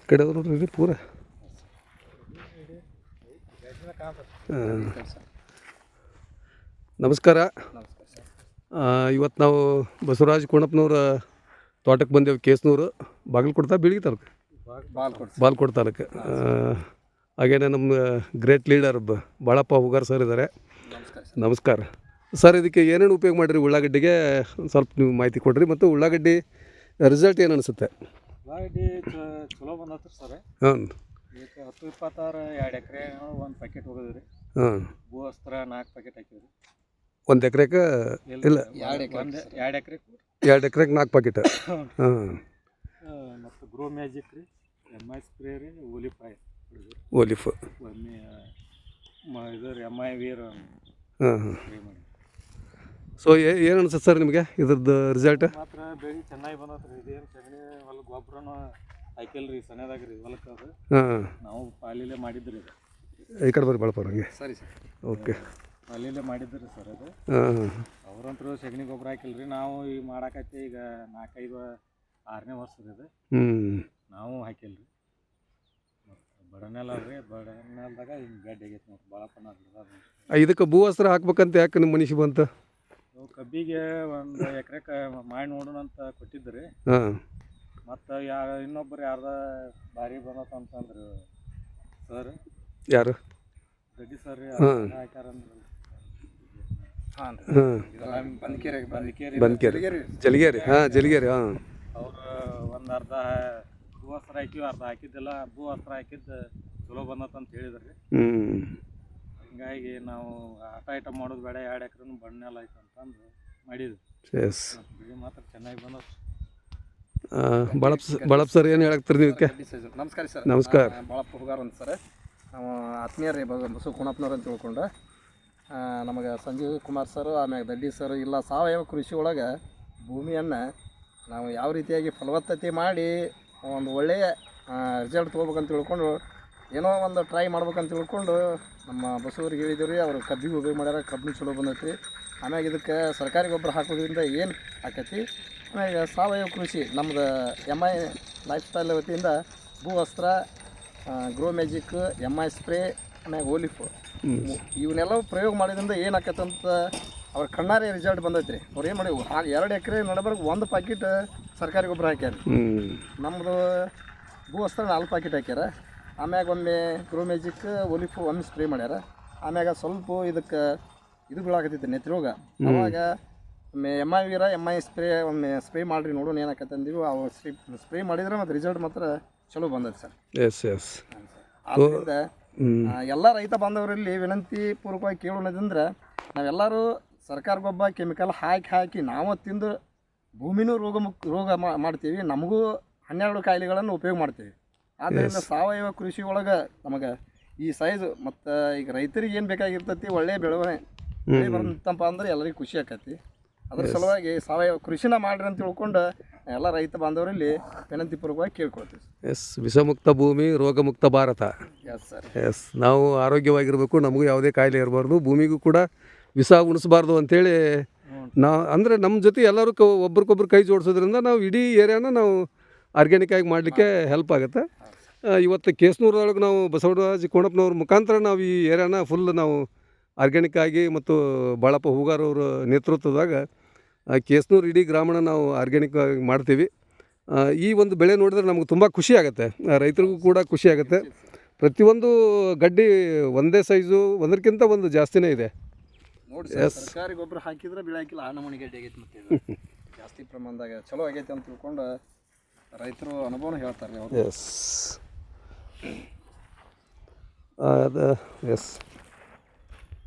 ಕಡೆ ನೋಡ್ರಿ ಪೂರ. ನಮಸ್ಕಾರ. ಇವತ್ತು ನಾವು ಬಸವರಾಜ್ ಕೋಣಪ್ಪನವ್ರ ತೋಟಕ್ಕೆ ಬಂದೇವು. ಕೇಸ್ನೂರು, ಬಾಗಲಕೋಟೆ, ಬೀಳಿಗೆ ತಾಲೂಕು, ಬಾಗಲಕೋಟೆ ತಾಲೂಕು. ಹಾಗೇನೆ ನಮ್ಮ great leader Balappa Hugar sir ಇದ್ದಾರೆ. ನಮಸ್ಕಾರ ಸರ್. ಇದಕ್ಕೆ ಏನೇನು ಉಪಯೋಗ ಮಾಡಿರಿ ಉಳ್ಳಾಗಡ್ಡಿಗೆ ಸ್ವಲ್ಪ ನೀವು ಮಾಹಿತಿ ಕೊಡಿರಿ, ಮತ್ತು ಉಳ್ಳಾಗಡ್ಡಿ ರಿಸಲ್ಟ್ ಏನು ಅನಿಸುತ್ತೆ? ಉಳ್ಳಾಗಡ್ಡಿ ಚಲೋ ಬಂದತ್ರಿ ಸರ್. ಹಾಂ, ಈಗ 10-26 2 ಎಕರೆ 1 ಪ್ಯಾಕೆಟ್ ಹೋಗೋದ್ರಿ. ಹಾಂ, ಭೂ ಅಸ್ತ್ರ 4 ಪ್ಯಾಕೆಟ್ ಹಾಕಿವ್ರಿ. 1 ಎಕರೆಗೆ ಇಲ್ಲ 2 ಎಕರೆ 2 ಎಕರೆಗೆ 4 ಪ್ಯಾಕೆಟ್. ಹಾಂ, ಮತ್ತು ಗ್ರೋ ಮ್ಯಾಜಿಕ್ ರೀ, MI ಸ್ಪ್ರೇ ರೀ, ಓಲಿಫ್ ಇದು ರೀ MI ವೀರ್. ಹಾಂ ಹಾಂ. ಸೊ ಏನು ಅನ್ಸುತ್ತೆ ಸರ್ ನಿಮಗೆ ಇದ್ರದ್ದು ರಿಸಲ್ಟ್? ಮಾತ್ರ ಬೆಳೆ ಚೆನ್ನಾಗಿ ಬಂದತ್ರಿ. ಇದೇನು ಸಗಣಿ ಹೊಲ ಗೊಬ್ಬರನೂ ಹಾಕಿಲ್ರಿ ಸಣ್ಣದಾಗ ರೀ ಹೊಲಕ್ಕೆ. ಅದು ಹಾಂ, ನಾವು ಪಾಲಿಲೇ ಮಾಡಿದ್ರಿ. ಇದು ಈ ಕಡೆ ಬರ್ರಿ ಬಳಪ ಹಂಗೆ. ಸರಿ ಸರ್. ಓಕೆ, ಪಾಲಿಲೇ ಮಾಡಿದ್ರಿ ಸರ್. ಅದು ಹಾಂ ಹಾಂ. ಅವ್ರಂತರೂ ಸಗಣಿ ಗೊಬ್ಬರ ಹಾಕಿಲ್ರಿ. ನಾವು ಈಗ ಮಾಡಾಕತ್ತಿ ಈಗ 4-5-6ನೇ ವರ್ಷ ಇದು. ನಾವು ಹಾಕಿಲ್ರಿ. ಬಡನೆಲ್ಲ ರೀ, ಬಡನೆಲ್ದಾಗ ಹಿಂಗೆ ಗಡ್ಡೆ ಆಗೈತೆ ನೋಡಿ. ಭಾಳಪ್ಪನ ಇದಕ್ಕೆ ಭೂ ಅಸ್ತ್ರ ಹಾಕ್ಬೇಕಂತ ಯಾಕೆ ನಿಮ್ಮ ಮನುಷ್ಯ ಬಂತು? ಕಬ್ಬಿಗೆ 1 ಎಕರೆಗೆ ಮಾಡಿ ನೋಡೋಣ ಅಂತ ಕೊಟ್ಟಿದ್ರಿ. ಹಾಂ, ಮತ್ತು ಇನ್ನೊಬ್ಬರು ಯಾರ್ದ ಭಾರಿ ಬಂದತ್ತಂತಂದ್ರು ಸರ್. ಯಾರು? ರೆಡ್ಡಿ ಸರ್ ರೀ. ಹಾಕ್ಯಾರಂದ್ರೆ ಹಾಂ, ಬಂದ್ಕೇರಿ ಜಲಿಗೇರಿ. ಹಾಂ, ಜಲಿಗೇರಿ. ಹಾಂ, ಅವರು ಒಂದು ಅರ್ಧ ಭೂ ಅಸ್ತ್ರ ಹಾಕಿವಿ, ಅರ್ಧ ಹಾಕಿದ್ದಿಲ್ಲ. ಭೂ ಅಸ್ತ್ರ ಹಾಕಿದ್ದು ಚಲೋ ಬಂದತ್ತಂತ ಹೇಳಿದ್ರಿ. ಹಿಂಗಾಗಿ ನಾವು ಆಟ ಮಾಡೋದು ಬೇಡ, 2 ಎಕರೆನೂ ಬಣ್ಣೆಲ್ಲ ಆಯ್ತು ಅಂತಂದು ಮಾಡಿದ್ವಿ. ಎಸ್, ಬೆಳೆ ಮಾತ್ರ ಚೆನ್ನಾಗಿ ಬಂದತ್ತು. ಬಾಳಪ್ಪ ಸರ್ ಏನು ಹೇಳಕ್ತೀರಿ ನೀವು? ನಮಸ್ಕಾರ ಸರ್. ನಮಸ್ಕಾರ. ಬಾಳಪ್ಪ ಹುಗಾರ್ ಅಂತ ಸರ್. ನಾವು ಆತ್ಮೀಯರೇ ಬಸವ ಕೋಣಪ್ಪನವ್ರು ಅಂತ ತಿಳ್ಕೊಂಡು ನಮಗೆ ಸಂಜೀವ್ ಕುಮಾರ್ ಸರ್, ಆಮ್ಯಾಗ ದಡ್ಡಿ ಸರ್ ಇಲ್ಲ ಸಾವಯವ ಕೃಷಿ ಒಳಗೆ ಭೂಮಿಯನ್ನು ನಾವು ಯಾವ ರೀತಿಯಾಗಿ ಫಲವತ್ತತೆ ಮಾಡಿ ಒಂದು ಒಳ್ಳೆಯ ರಿಸಲ್ಟ್ ತೊಗೋಬೇಕಂತ ತಿಳ್ಕೊಂಡು ಏನೋ ಒಂದು ಟ್ರೈ ಮಾಡ್ಬೇಕಂತ ತಿಳ್ಕೊಂಡು ನಮ್ಮ ಬಸವರಿಗೆ ಹೇಳಿದ್ದೀವಿ ರೀ. ಅವರು ಕಬ್ಬಿಗೆ ಉಪಯೋಗ ಮಾಡ್ಯಾರ, ಕಬ್ಬಿನ ಚಲೋ ಬಂದೈತಿ. ಆಮ್ಯಾಗ ಇದಕ್ಕೆ ಸರ್ಕಾರಿ ಗೊಬ್ಬರ ಹಾಕೋದ್ರಿಂದ ಏನು ಆಕೈತಿ. ಆಮ್ಯಾಗ ಸಾವಯವ ಕೃಷಿ ನಮ್ಮದು MI ಲೈಫ್ ಸ್ಟೈಲ್ ವತಿಯಿಂದ ಭೂ ಅಸ್ತ್ರ, ಗ್ರೋ ಮ್ಯಾಜಿಕ್, MI ಸ್ಪ್ರೇ, ಆಮ್ಯಾಗ ಓಲಿಫ್ ಇವನ್ನೆಲ್ಲವೂ ಪ್ರಯೋಗ ಮಾಡಿದ್ರಿಂದ ಏನು ಆಕೈತಂತ ಅವ್ರ ಕಣ್ಣಾರೆ ರಿಸಲ್ಟ್ ಬಂದೈತೆ ರೀ. ಅವ್ರು ಏನು ಮಾಡಿ 2 ಎಕರೆ ನಡಬರ್ಗೆ 1 ಪ್ಯಾಕೆಟ್ ಸರ್ಕಾರಿ ಗೊಬ್ಬರ ಹಾಕ್ಯಾರ. ನಮ್ಮದು ಭೂ ಅಸ್ತ್ರ 4 ಪ್ಯಾಕೆಟ್ ಹಾಕ್ಯಾರ. ಆಮ್ಯಾಗ ಒಮ್ಮೆ ಗ್ರೋ ಮ್ಯಾಜಿಕ್, ಓಲಿಫ್ ಒಮ್ಮೆ ಸ್ಪ್ರೇ ಮಾಡ್ಯಾರ. ಆಮ್ಯಾಗ ಸ್ವಲ್ಪ ಇದಕ್ಕೆ ಇದು ಬೀಳಾಕತ್ತೈತೆ ನೆತ್ರೋಗ. ಅವಾಗ ಒಮ್ಮೆ MI ವೀರ, MI ಸ್ಪ್ರೇ ಒಮ್ಮೆ ಸ್ಪ್ರೇ ಮಾಡಿರಿ ನೋಡೋಣ ಏನಾಕತ್ತೆ ಅಂದೀವಿ. ಅವು ಸ್ಪ್ರೇ ಮಾಡಿದ್ರೆ ಮತ್ತು ರಿಸಲ್ಟ್ ಮಾತ್ರ ಚಲೋ ಬಂದೈತೆ ಸರ್. S S. ಆದ್ದರಿಂದ ಎಲ್ಲ ರೈತ ಬಾಂಧವರಲ್ಲಿ ವಿನಂತಿ ಪೂರ್ವಕವಾಗಿ ಕೇಳೋಣದಂದ್ರೆ, ನಾವೆಲ್ಲರೂ ಸರ್ಕಾರ ಗೊಬ್ಬರ ಕೆಮಿಕಲ್ ಹಾಕಿ ನಾವು ತಿಂದು ಭೂಮಿನೂ ರೋಗ ಮಾಡ್ತೀವಿ. ನಮಗೂ 12 ಕಾಯಿಲೆಗಳನ್ನು ಉಪಯೋಗ ಮಾಡ್ತೀವಿ. ಆದ್ದರಿಂದ ಸಾವಯವ ಕೃಷಿ ಒಳಗೆ ನಮಗೆ ಈ ಸೈಜು ಮತ್ತು ಈಗ ರೈತರಿಗೆ ಏನು ಬೇಕಾಗಿರ್ತೈತಿ, ಒಳ್ಳೆಯ ಬೆಳೆ ಬರ್ತಪ್ಪ ಅಂದ್ರೆ ಎಲ್ಲರಿಗೂ ಖುಷಿ ಆಕೈತಿ. ಅದ್ರ ಸಲುವಾಗಿ ಸಾವಯವ ಕೃಷಿನ ಮಾಡ್ರಿ ಅಂತ ತಿಳ್ಕೊಂಡು ಎಲ್ಲ ರೈತ ಬಾಂಧವರಲ್ಲಿ ವಿನಂತಿ ಪೂರ್ವಕವಾಗಿ ಕೇಳ್ಕೊಳ್ತೀವಿ. ಎಸ್, ವಿಷಮುಕ್ತ ಭೂಮಿ, ರೋಗಮುಕ್ತ ಭಾರತ. Yes sir. ಎಸ್, ನಾವು ಆರೋಗ್ಯವಾಗಿರಬೇಕು, ನಮಗೂ ಯಾವುದೇ ಕಾಯಿಲೆ ಇರಬಾರ್ದು, ಭೂಮಿಗೂ ಕೂಡ ವಿಷ ಉಣಿಸಬಾರ್ದು ಅಂಥೇಳಿ ಅಂದರೆ ನಮ್ಮ ಜೊತೆ ಎಲ್ಲರೂ ಒಬ್ರಿಗೊಬ್ರು ಕೈ ಜೋಡಿಸೋದ್ರಿಂದ ನಾವು ಇಡೀ ಏರಿಯಾನ ನಾವು ಆರ್ಗ್ಯಾನಿಕ್ ಆಗಿ ಮಾಡಲಿಕ್ಕೆ ಹೆಲ್ಪ್ ಆಗುತ್ತೆ. ಇವತ್ತು ಕೇಸ್ನೂರೊಳಗೆ ನಾವು ಬಸವರಾಜ್ ಕೋಣಪ್ಪನವ್ರ ಮುಖಾಂತರ ನಾವು ಈ ಏರಿಯಾನ ಫುಲ್ ನಾವು ಆರ್ಗ್ಯಾನಿಕ್ ಆಗಿ ಮತ್ತು ಬಾಳಪ್ಪ ಹೂಗಾರ್ ಅವರ ನೇತೃತ್ವದಾಗ ಕೇಸ್ನೂರು ಇಡೀ ಗ್ರಾಮನ ನಾವು ಆರ್ಗ್ಯಾನಿಕ್ ಆಗಿ ಮಾಡ್ತೀವಿ. ಈ ಒಂದು ಬೆಳೆ ನೋಡಿದ್ರೆ ನಮ್ಗೆ ತುಂಬ ಖುಷಿ ಆಗುತ್ತೆ, ರೈತರಿಗೂ ಕೂಡ ಖುಷಿ ಆಗುತ್ತೆ. ಪ್ರತಿಯೊಂದು ಗಡ್ಡಿ ಒಂದೇ ಸೈಜು, ಒಂದಕ್ಕಿಂತ ಒಂದು ಜಾಸ್ತಿನೇ ಇದೆ. ನೋಡಿ ಸರ್, ಸರ್ಕಾರಿ ಗೊಬ್ಬರ ಹಾಕಿದ್ರೆ ಬೆಳೆ ಹಾಕಿಲ್ಲ ಆ ನಮೂನಿ ಗಡ್ಡೆ ಆಗೈತೆ. ಮತ್ತು ಜಾಸ್ತಿ ಪ್ರಮಾಣದಾಗ ಚಲೋ ಆಗೈತೆ ಅಂತ ತಿಳ್ಕೊಂಡು ರೈತರು ಅನುಭವನ ಹೇಳ್ತಾರೆ ಅವರು. ಎಸ್, ಅದು ಎಸ್.